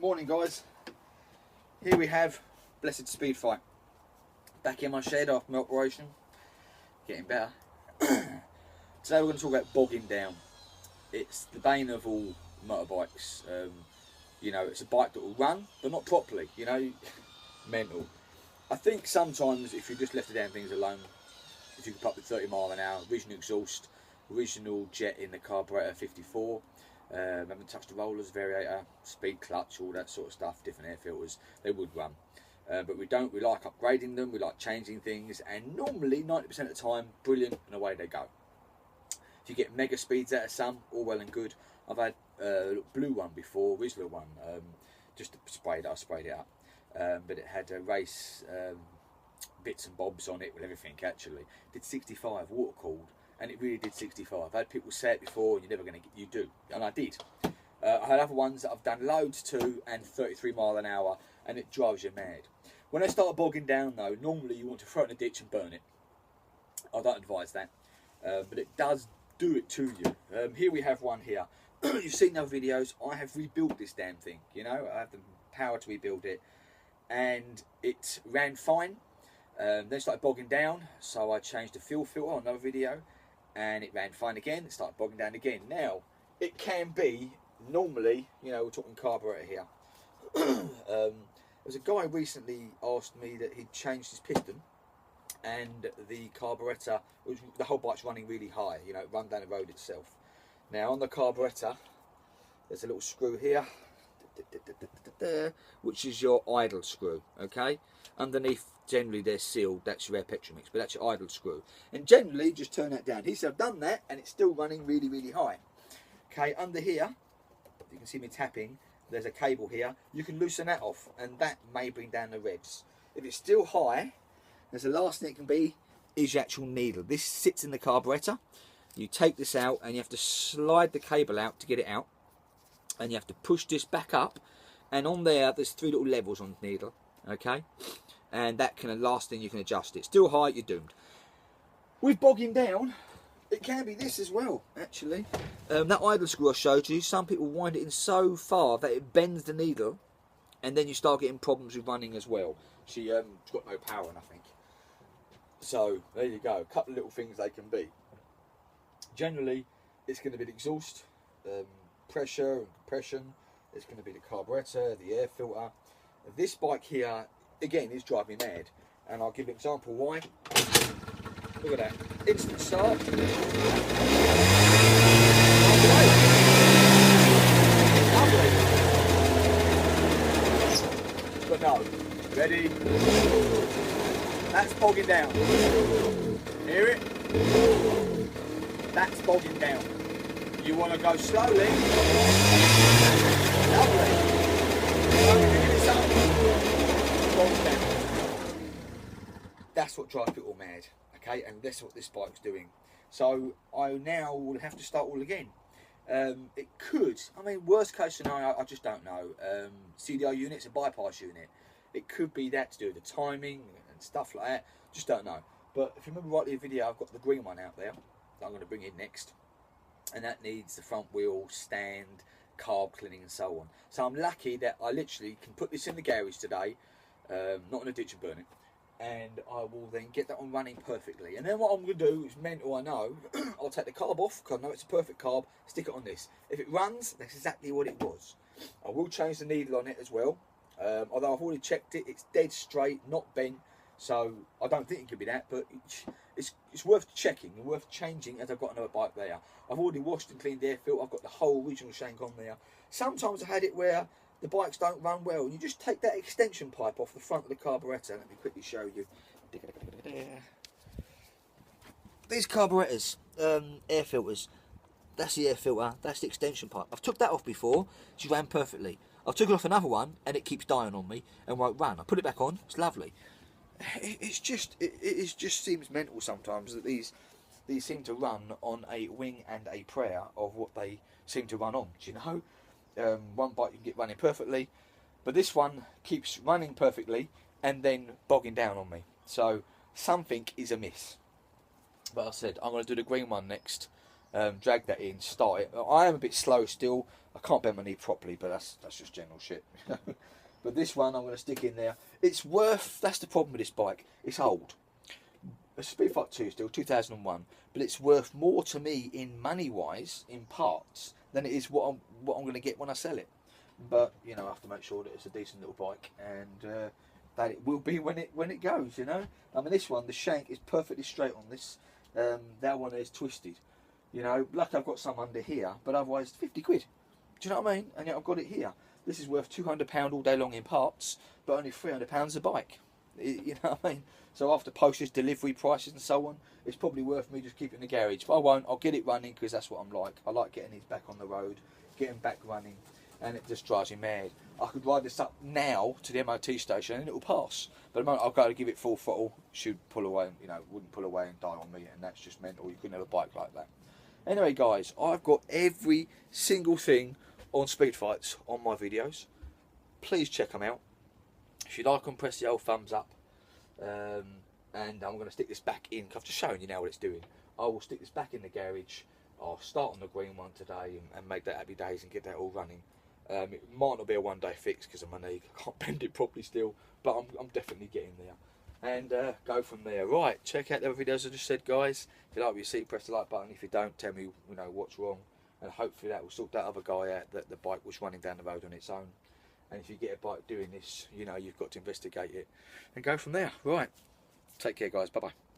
Morning guys, here we have blessed Speedfight back in my shed after my operation, getting better. Today we're going to talk about bogging down. It's the bane of all motorbikes. You know, it's a bike that will run but not properly, you know, mental. I think sometimes if you just left the damn things alone, if you could put up with 30 mile an hour, original exhaust, original jet in the carburetor 54, haven't touched the rollers, variator, speed clutch, all that sort of stuff, different air filters, they would run. But we don't, we like upgrading them, we like changing things, and normally 90% of the time, brilliant, and away they go. If you get mega speeds out of some, all well and good. I've had a blue one before, Whistler one, just sprayed it, I sprayed it up. But it had race bits and bobs on it with everything actually. Did 65 water cooled, and it really did 65. I've had people say it before, you're never going to get, you do, and I did. I had other ones that I've done loads to and 33 mile an hour, and it drives you mad. When they start bogging down though, normally you want to throw it in a ditch and burn it. I don't advise that, but it does do it to you. Here we have one here. You've seen other videos. I have rebuilt this damn thing, you know, I have the power to rebuild it, and it ran fine. Then it started bogging down, so I changed the fuel filter on another video, and it ran fine again. It started bogging down again. Now, it can be, normally, you know, we're talking carburetor here. There's a guy recently asked me that he'd changed his piston, and the carburetor, the whole bike's running really high, you know, it run down the road itself. Now on the carburetor, there's a little screw here, which is your idle screw, okay? Underneath, generally they're sealed, that's your air petrol mix, but that's your idle screw. And generally, just turn that down. He said, I've done that, and it's still running really, really high. Okay, under here, you can see me tapping, there's a cable here. You can loosen that off, and that may bring down the revs. If it's still high, there's the last thing it can be is your actual needle. This sits in the carburetor. You take this out, and you have to slide the cable out to get it out, and you have to push this back up, and on there, there's 3 little levels on the needle, okay? And that can, the last thing you can adjust it. Still high, you're doomed. With bogging down, it can be this as well, actually. That idle screw I showed you, some people wind it in so far that it bends the needle, and then you start getting problems with running as well. She's got no power, nothing. So, there you go. A couple of little things they can be. Generally, it's going to be the exhaust, pressure and compression. It's going to be the carburetor, the air filter. This bike here, again, is driving me mad. And I'll give an example why. Look at that. Instant start. But no. Ready? That's bogging down. Hear it? That's bogging down. You want to go slowly. Lovely. Bogging down. That's what drives people mad. Okay, and that's what this bike's doing. So I now will have to start all again. It could, I mean, worst case scenario, I just don't know. CDI unit's a bypass unit. It could be that to do with the timing and stuff like that. Just don't know. But if you remember rightly, the video, I've got the green one out there that I'm going to bring in next, and that needs the front wheel, stand, carb cleaning, and so on. So I'm lucky that I literally can put this in the garage today, not in a ditch and burn it, and I will then get that one running perfectly. And then what I'm going to do is mental, I know. I'll take the carb off, because I know it's a perfect carb, stick it on this. If it runs, that's exactly what it was. I will change the needle on it as well. Although I've already checked it, it's dead straight, not bent. So I don't think it could be that, but it's worth checking and worth changing, as I've got another bike there. I've already washed and cleaned the air filter. I've got the whole original shank on there. Sometimes I've had it where the bikes don't run well. You just take that extension pipe off the front of the carburetor. Let me quickly show you. These carburetors, air filters, that's the air filter, that's the extension pipe. I've took that off before, she ran perfectly. I've took it off another one, and it keeps dying on me and won't run. I put it back on, it's lovely. It just seems mental sometimes that these seem to run on a wing and a prayer of what they seem to run on. Do you know? One bike you can get running perfectly, but this one keeps running perfectly and then bogging down on me. So something is amiss. But I said I'm going to do the green one next, drag that in, start it. I am a bit slow still. I can't bend my knee properly, but that's just general shit. But this one I'm going to stick in there. It's worth. That's the problem with this bike. It's old. It's a Speedfight 2 still, 2001, but it's worth more to me in money wise, in parts, than it is what I'm going to get when I sell it. But you know, I have to make sure that it's a decent little bike, and that it will be when it goes. You know, I mean, this one, the shank is perfectly straight on this. That one is twisted. You know, lucky I've got some under here, but otherwise 50 quid. Do you know what I mean? And yet I've got it here. This is worth £200 all day long in parts, but only £300 a bike. You know what I mean? So after postage, delivery prices and so on, it's probably worth me just keeping it in the garage. But I won't. I'll get it running because that's what I'm like. I like getting these back on the road, getting back running, and it just drives me mad. I could ride this up now to the MOT station and it'll pass. But the moment I've got to give it full throttle, she'd pull away, you know, wouldn't pull away and die on me, and that's just mental. You couldn't have a bike like that. Anyway, guys, I've got every single thing on Speedfights on my videos. Please check them out. If you like them, press the old thumbs up. And I'm going to stick this back in. I've just shown you now what it's doing. I will stick this back in the garage. I'll start on the green one today and make that happy days and get that all running. It might not be a one-day fix because of my knee. I can't bend it properly still, but I'm definitely getting there. And go from there. Right, check out the other videos I just said, guys. If you like what you see, press the like button. If you don't, tell me, you know, what's wrong, and hopefully that will sort that other guy out that the bike was running down the road on its own. And if you get a bike doing this, you know, you've got to investigate it and go from there. Right, take care, guys. Bye bye.